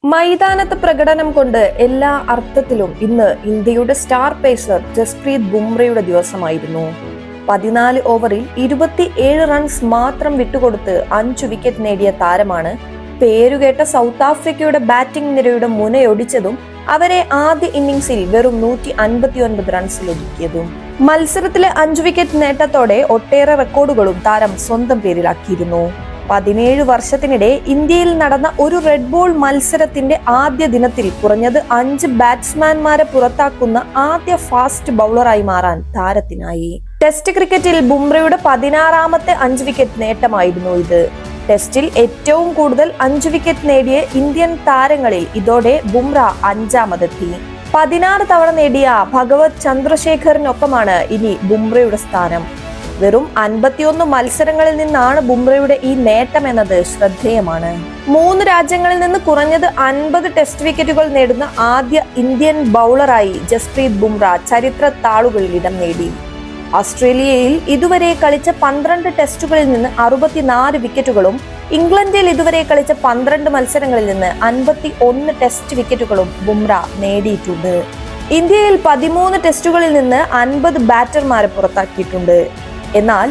മൈതാനത്ത് പ്രകടനം കൊണ്ട് എല്ലാ അർത്ഥത്തിലും ഇന്ന് ഇന്ത്യയുടെ സ്റ്റാർ പേസർ ജസ്പ്രീത് ബുംറയുടെ ദിവസമായിരുന്നു. 14 ഓവറിൽ 27 റൺസ് മാത്രം വിട്ടുകൊടുത്ത് 5 വിക്കറ്റ് നേടിയ താരമാണ് പേരുകേട്ട സൗത്ത് ആഫ്രിക്കയുടെ ബാറ്റിംഗ് നിരയുടെ മുനയൊടിച്ചതും അവരെ ആദ്യ ഇന്നിംഗ്സിൽ വെറും 159 റൺസിൽ ഒതുക്കിയതും. മത്സരത്തിലെ 5 വിക്കറ്റ് നേട്ടത്തോടെ ഒട്ടേറെ റെക്കോർഡുകളും താരം സ്വന്തം പേരിലാക്കിയിരുന്നു. 17 വർഷത്തിനിടെ ഇന്ത്യയിൽ നടന്ന ഒരു റെഡ് ബോൾ മത്സരത്തിന്റെ ആദ്യ ദിനത്തിൽ കുറഞ്ഞത് 5 ബാറ്റ്സ്മാൻമാരെ പുറത്താക്കുന്ന ആദ്യ ഫാസ്റ്റ് ബൗളറായി മാറാൻ താരത്തിനായി. ടെസ്റ്റ് ക്രിക്കറ്റിൽ ബുംറയുടെ 16ാമത്തെ 5 വിക്കറ്റ് നേട്ടമായിരുന്നു ഇത്. ടെസ്റ്റിൽ ഏറ്റവും കൂടുതൽ 5 വിക്കറ്റ് നേടിയ ഇന്ത്യൻ താരങ്ങളിൽ ഇതോടെ ബുംറ 5ാമതെത്തി. 16 തവണ നേടിയ ഭഗവത് ചന്ദ്രശേഖറിനൊപ്പമാണ് ഇനി ബുംറയുടെ സ്ഥാനം. വെറും 51 മത്സരങ്ങളിൽ നിന്നാണ് ബുംറയുടെ ഈ നേട്ടം എന്നത് ശ്രദ്ധേയമാണ്. 3 രാജ്യങ്ങളിൽ നിന്ന് കുറഞ്ഞത് 50 ടെസ്റ്റ് വിക്കറ്റുകൾ നേടുന്ന ആദ്യ ഇന്ത്യൻ ബൗളറായി ജസ്പ്രീത് ബുംറ ചരിത്ര താളുകളിൽ ഇടം നേടി. ഓസ്ട്രേലിയയിൽ ഇതുവരെ കളിച്ച 12 ടെസ്റ്റുകളിൽ നിന്ന് 64 വിക്കറ്റുകളും ഇംഗ്ലണ്ടിൽ ഇതുവരെ കളിച്ച 12 മത്സരങ്ങളിൽ നിന്ന് 51 ടെസ്റ്റ് വിക്കറ്റുകളും ബുംറ നേടിയിട്ടുണ്ട്. ഇന്ത്യയിൽ 13 ടെസ്റ്റുകളിൽ നിന്ന് 50 ബാറ്റർമാരെ പുറത്താക്കിയിട്ടുണ്ട്. എന്നാൽ